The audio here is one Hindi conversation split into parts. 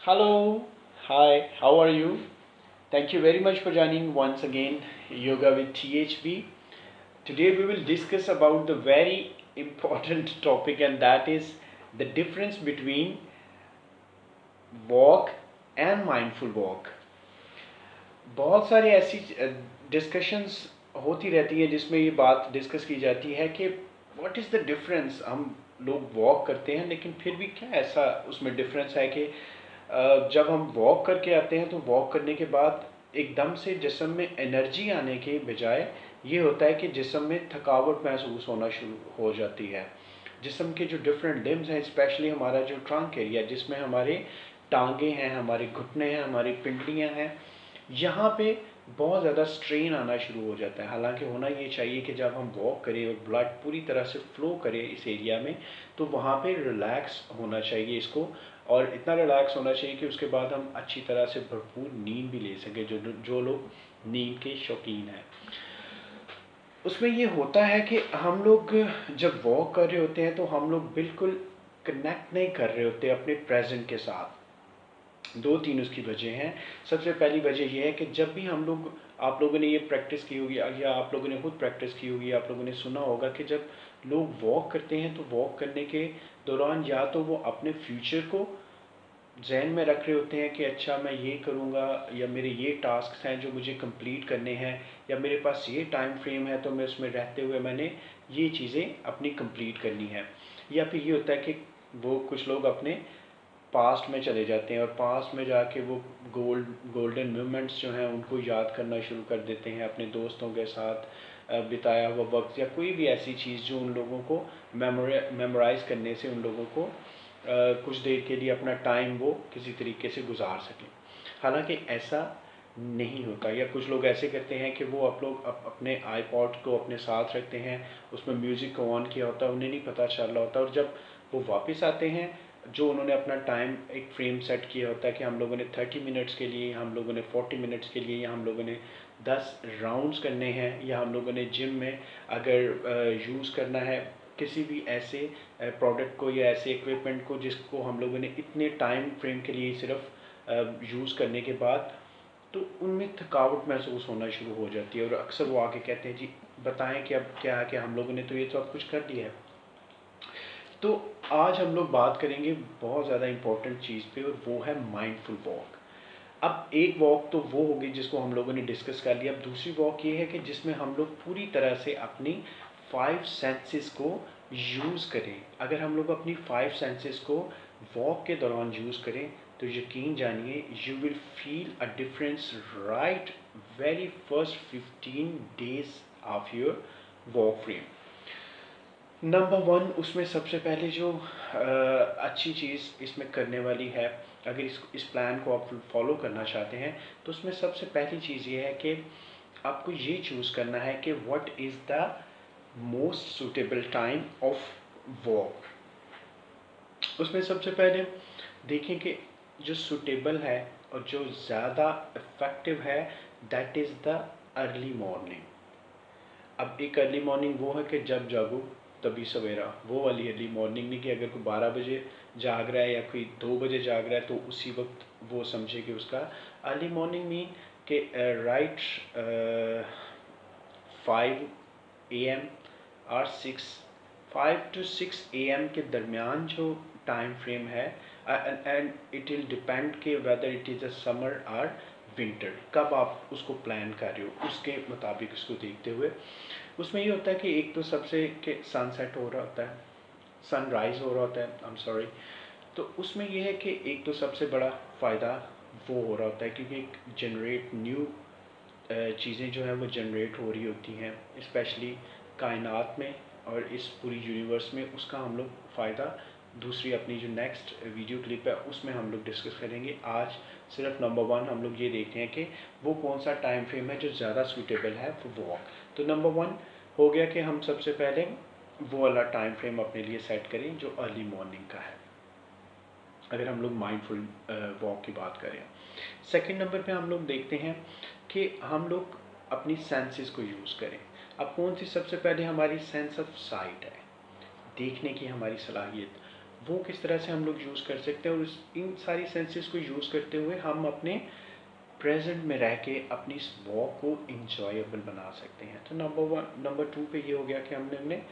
Hello, hi, how are you? Thank you very much for joining once again Yoga with THB. Today we will discuss about the very important topic, and that is the difference between walk and mindful walk. बहुत सारी ऐसी डिस्कशंस होती रहती है जिसमें ये बात डिस्कस की जाती है कि व्हाट इज़ द डिफरेंस। हम लोग वॉक करते हैं लेकिन फिर भी क्या ऐसा उसमें डिफरेंस है कि जब हम वॉक करके आते हैं तो वॉक करने के बाद एकदम से जिस्म में एनर्जी आने के बजाय ये होता है कि जिस्म में थकावट महसूस होना शुरू हो जाती है। जिस्म के जो डिफरेंट लिम्स हैं, स्पेशली हमारा जो ट्रंक एरिया जिसमें हमारे टांगे हैं, हमारे घुटने हैं, हमारी पिंडलियाँ हैं, यहाँ पे बहुत ज़्यादा स्ट्रेन आना शुरू हो जाता है। हालांकि होना ये चाहिए कि जब हम वॉक करें और ब्लड पूरी तरह से फ्लो करे इस एरिया में, तो वहाँ पे रिलैक्स होना चाहिए इसको, और इतना रिलैक्स होना चाहिए कि उसके बाद हम अच्छी तरह से भरपूर नींद भी ले सकें। जो जो लोग नींद के शौकीन हैं, उसमें ये होता है कि हम लोग जब वॉक कर रहे होते हैं तो हम लोग बिल्कुल कनेक्ट नहीं कर रहे होते अपने प्रेजेंट के साथ। दो तीन उसकी वजह हैं। सबसे पहली वजह यह है कि जब भी हम लोग, आप लोगों ने ये प्रैक्टिस की होगी या आप लोगों ने खुद प्रैक्टिस की होगी, आप लोगों ने सुना होगा कि जब लोग वॉक करते हैं तो वॉक करने के दौरान या तो वो अपने फ्यूचर को जहन में रख रहे होते हैं कि अच्छा मैं ये करूँगा, या मेरे ये टास्क हैं जो मुझे कंप्लीट करने हैं, या मेरे पास ये टाइम फ्रेम है तो मैं उसमें रहते हुए मैंने ये चीज़ें अपनी कंप्लीट करनी है। या फिर ये होता है कि वो कुछ लोग अपने पास्ट में चले जाते हैं और पास्ट में जाके वो गोल्डन मोमेंट्स जो हैं उनको याद करना शुरू कर देते हैं, अपने दोस्तों के साथ बिताया हुआ वक्त या कोई भी ऐसी चीज़ जो उन लोगों को मेमोराइज़ करने से उन लोगों को कुछ देर के लिए अपना टाइम वो किसी तरीके से गुजार सकें। हालांकि ऐसा नहीं होता। या कुछ लोग ऐसे करते हैं कि वो आप लोग अपने आईपॉड को अपने साथ रखते हैं, उसमें म्यूज़िक को ऑन किया होता है, उन्हें नहीं पता चल रहा होता, और जब वो वापस आते हैं, जो उन्होंने अपना टाइम एक फ्रेम सेट किया होता है कि हम लोगों ने 30 मिनट्स के लिए, हम लोगों ने 40 मिनट्स के लिए, या हम लोगों ने 10 राउंड्स करने हैं, या हम लोगों ने जिम में अगर यूज़ करना है किसी भी ऐसे प्रोडक्ट को या ऐसे इक्विपमेंट को जिसको हम लोगों ने इतने टाइम फ्रेम के लिए सिर्फ यूज़ करने के बाद, तो उनमें थकावट महसूस होना शुरू हो जाती है। और अक्सर वो आके कहते हैं जी बताएं कि अब क्या है कि हम लोगों ने तो ये सब कुछ कर लिया है। तो आज हम लोग बात करेंगे बहुत ज़्यादा इम्पोर्टेंट चीज़ पे, और वो है माइंडफुल वॉक। अब एक वॉक तो वो होगी जिसको हम लोगों ने डिस्कस कर लिया। अब दूसरी वॉक ये है कि जिसमें हम लोग पूरी तरह से अपनी 5 सेंसेस को यूज़ करें। अगर हम लोग अपनी 5 सेंसेस को वॉक के दौरान यूज़ करें तो यकीन जानिए you will feel a difference right very first 15 days of your walk frame. Number one, उसमें सबसे पहले जो अच्छी चीज़ इसमें करने वाली है, अगर इस प्लान को आप फॉलो करना चाहते हैं, तो उसमें सबसे पहली चीज़ ये है कि आपको ये चूज़ करना है कि what is the most suitable time of walk. उसमें सबसे पहले देखें कि जो सूटेबल है और जो ज़्यादा इफ़ेक्टिव है, that is the early morning. अब एक अर्ली मॉर्निंग वो है कि जब जागो तभी सवेरा, वो वाली अर्ली मॉर्निंग नहीं कि अगर कोई 12 बजे जाग रहा है या कोई 2 बजे जाग रहा है तो उसी वक्त वो समझे कि उसका अर्ली मॉर्निंग मीन कि राइट 5 AM और 5 to 6 AM के दरमियान जो टाइम फ्रेम है, एंड इट विल डिपेंड कि whether it is a summer और विंटर, कब आप उसको प्लान कर रहे हो उसके मुताबिक उसको देखते हुए। उसमें ये होता है कि एक तो सबसे कि सनसेट हो रहा होता है, सनराइज़ हो रहा होता है, आई एम सॉरी। तो उसमें ये है कि एक तो सबसे बड़ा फ़ायदा वो हो रहा होता है क्योंकि एक जनरेट न्यू चीज़ें जो हैं वो जनरेट हो रही होती हैं, स्पेशली कायनात में और इस पूरी यूनिवर्स में। उसका हम लोग फ़ायदा दूसरी अपनी जो नेक्स्ट वीडियो क्लिप है उसमें हम लोग डिस्कस करेंगे। आज सिर्फ नंबर वन हम लोग ये देखते हैं कि वो कौन सा टाइम फ्रेम है जो ज़्यादा सूटेबल है फॉर वॉक। तो नंबर वन हो गया कि हम सबसे पहले वो वाला टाइम फ्रेम अपने लिए सेट करें जो अर्ली मॉर्निंग का है, अगर हम लोग माइंडफुल वॉक की बात करें। सेकंड नंबर पे हम लोग देखते हैं कि हम लोग अपनी सेंसेस को यूज़ करें। अब कौन सी? सबसे पहले हमारी सेंस ऑफ साइट है, देखने की हमारी सलाहियत। वो किस तरह से हम लोग यूज़ कर सकते हैं, और इन सारी सेंसेस को यूज़ करते हुए हम अपने प्रेजेंट में रह के अपनी इस वॉक को इंजॉयबल बना सकते हैं। तो नंबर टू पे ये हो गया कि हमने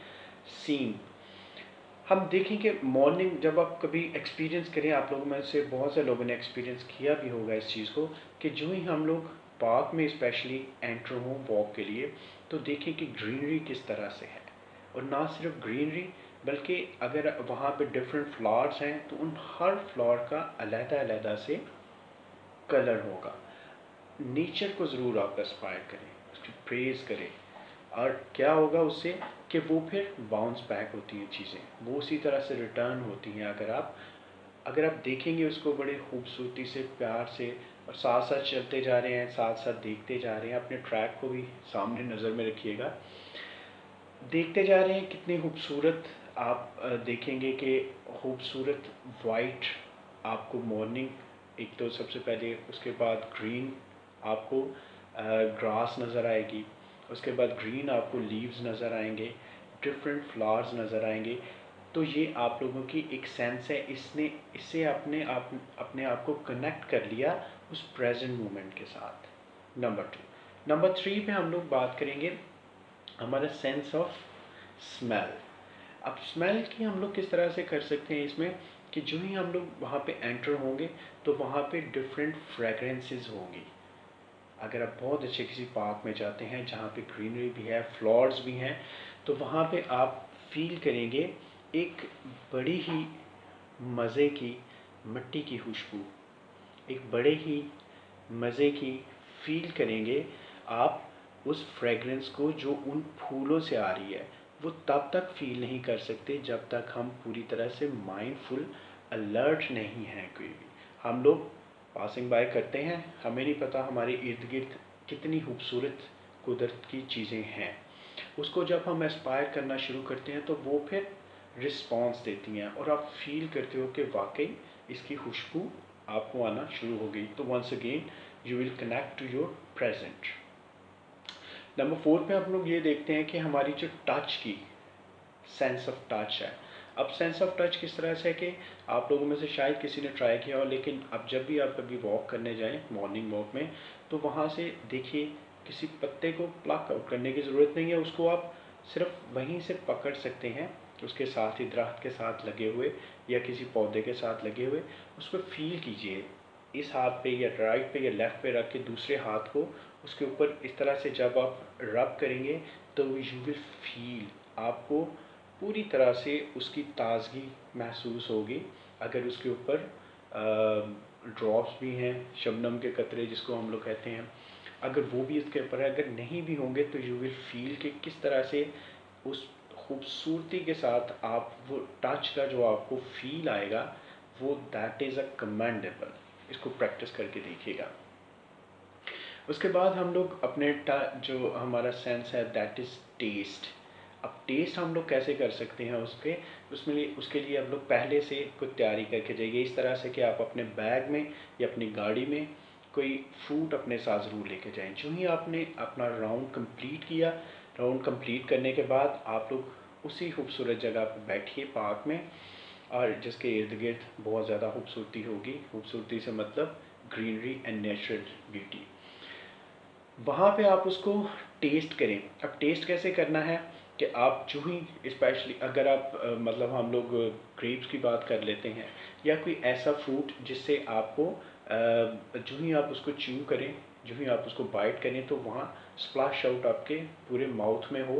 सीन, हम देखें कि मॉर्निंग जब आप कभी एक्सपीरियंस करें, आप लोगों में से बहुत से लोगों ने एक्सपीरियंस किया भी होगा इस चीज़ को, कि जो ही हम लोग पार्क में स्पेशली एंटर हों वॉक के लिए, तो देखें कि ग्रीनरी किस तरह से है। और ना सिर्फ ग्रीनरी, बल्कि अगर वहाँ पे डिफरेंट फ्लावर्स हैं तो उन हर फ्लावर का अलग-अलग से कलर होगा। नेचर को ज़रूर आप एस्पायर करें, उसकी प्रेज़ करें, और क्या होगा उससे कि वो फिर बाउंस बैक होती हैं चीज़ें, वो उसी तरह से रिटर्न होती हैं। अगर आप देखेंगे उसको बड़े खूबसूरती से, प्यार से, और साथ साथ चलते जा रहे हैं, साथ साथ देखते जा रहे हैं, अपने ट्रैक को भी सामने नज़र में रखिएगा, देखते जा रहे हैं कितनी खूबसूरत आप देखेंगे कि खूबसूरत वाइट आपको मॉर्निंग, एक तो सबसे पहले, उसके बाद ग्रीन आपको ग्रास नज़र आएगी, उसके बाद ग्रीन आपको लीव्स नज़र आएंगे, डिफरेंट फ्लावर्स नज़र आएंगे। तो ये आप लोगों की एक सेंस है, इससे अपने आप को कनेक्ट कर लिया उस प्रेजेंट मोमेंट के साथ। Number two. नंबर थ्री पे हम लोग बात करेंगे हमारा सेंस ऑफ स्मेल। अब स्मेल की हम लोग किस तरह से कर सकते हैं इसमें, कि जो ही हम लोग वहाँ पे एंटर होंगे तो वहाँ पे डिफरेंट फ्रेगरेंसेस होंगी। अगर आप बहुत अच्छे किसी पार्क में जाते हैं जहाँ पे ग्रीनरी भी है, फ्लावर्स भी हैं, तो वहाँ पे आप फील करेंगे एक बड़ी ही मज़े की मिट्टी की खुशबू, एक बड़े ही मज़े की फील करेंगे आप उस फ्रेगरेंस को जो उन फूलों से आ रही है। वो तब तक फील नहीं कर सकते जब तक हम पूरी तरह से माइंडफुल, अलर्ट नहीं हैं कोई भी। हम लोग पासिंग बाय करते हैं, हमें नहीं पता हमारे इर्द गिर्द कितनी खूबसूरत कुदरत की चीज़ें हैं। उसको जब हम एस्पायर करना शुरू करते हैं तो वो फिर रिस्पॉन्स देती हैं, और आप फील करते हो कि वाकई इसकी खुशबू आपको आना शुरू हो गई। तो once again you will connect to your present. Number four पे हम लोग ये देखते हैं कि हमारी जो टच की सेंस ऑफ टच है। अब सेंस ऑफ टच किस तरह से है कि आप लोगों में से शायद किसी ने ट्राई किया हो, लेकिन अब जब भी आप कभी वॉक करने जाएं मॉर्निंग वॉक में, तो वहाँ से देखिए किसी पत्ते को प्लक आउट करने की ज़रूरत नहीं है, उसको आप सिर्फ वहीं से पकड़ सकते हैं, उसके साथ ही दरख्त के साथ लगे हुए या किसी पौधे के साथ लगे हुए, उसको फील कीजिए। इस हाथ पे या राइट पे या लेफ़्ट पे रख के दूसरे हाथ को उसके ऊपर इस तरह से जब आप रब करेंगे तो यू विल फील, आपको पूरी तरह से उसकी ताज़गी महसूस होगी। अगर उसके ऊपर ड्रॉप्स भी हैं, शबनम के कतरे जिसको हम लोग कहते हैं, अगर वो भी इसके ऊपर है, अगर नहीं भी होंगे तो यू विल फील कि किस तरह से उस खूबसूरती के साथ आप वो टच का जो आपको फील आएगा, वो दैट इज़ अ कमेंडेबल। इसको प्रैक्टिस करके देखिएगा। उसके बाद हम लोग अपने जो हमारा सेंस है दैट इज़ टेस्ट। अब टेस्ट हम लोग कैसे कर सकते हैं उसके लिए हम लोग पहले से कुछ तैयारी करके जाइए, इस तरह से कि आप अपने बैग में या अपनी गाड़ी में कोई फ्रूट अपने साथ ज़रूर लेके जाएं। जो ही आपने अपना राउंड कंप्लीट किया, राउंड कंप्लीट करने के बाद आप लोग उसी खूबसूरत जगह पर बैठिए पार्क में, और जिसके इर्द गिर्द बहुत ज़्यादा खूबसूरती होगी। खूबसूरती से मतलब ग्रीनरी एंड नेचुरल ब्यूटी। वहाँ पे आप उसको टेस्ट करें। अब टेस्ट कैसे करना है कि आप जो ही स्पेशली अगर आप मतलब हम लोग ग्रेप्स की बात कर लेते हैं, या कोई ऐसा फ्रूट जिससे आपको जो ही आप उसको च्यू करें, जो ही आप उसको बाइट करें तो वहाँ स्प्लैश आउट आपके पूरे माउथ में हो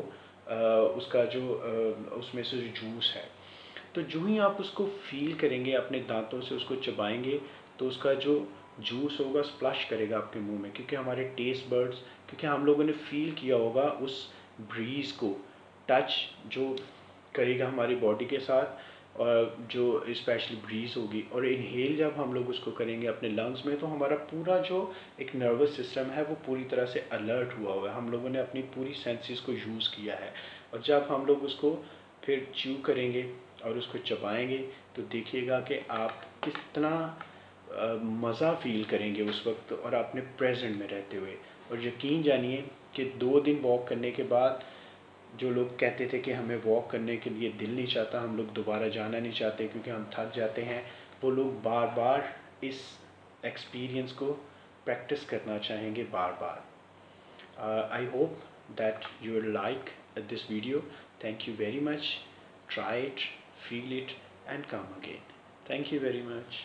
उसका जो उसमें से जो जूस है। तो जो ही आप उसको फील करेंगे, अपने दांतों से उसको चबाएंगे, तो उसका जो जूस होगा स्प्लश करेगा आपके मुंह में, क्योंकि हमारे टेस्ट बर्ड्स, क्योंकि हम लोगों ने फील किया होगा उस ब्रीज़ को, टच जो करेगा हमारी बॉडी के साथ, और जो स्पेशली ब्रीज़ होगी, और इनहेल जब हम लोग उसको करेंगे अपने लंग्स में, तो हमारा पूरा जो एक नर्वस सिस्टम है वो पूरी तरह से अलर्ट हुआ हुआ है। हम लोगों ने अपनी पूरी सेंसेस को यूज़ किया है, और जब हम लोग उसको फिर च्यू करेंगे और उसको चबाएंगे, तो देखिएगा कि आप कितना मज़ा फ़ील करेंगे उस वक्त, और अपने प्रेजेंट में रहते हुए। और यकीन जानिए कि 2 दिन वॉक करने के बाद जो लोग कहते थे कि हमें वॉक करने के लिए दिल नहीं चाहता, हम लोग दोबारा जाना नहीं चाहते क्योंकि हम थक जाते हैं, वो लोग बार बार इस एक्सपीरियंस को प्रैक्टिस करना चाहेंगे बार बार. I hope that you will like this video. Thank you very much. Try it, feel it, and come again. Thank you very much.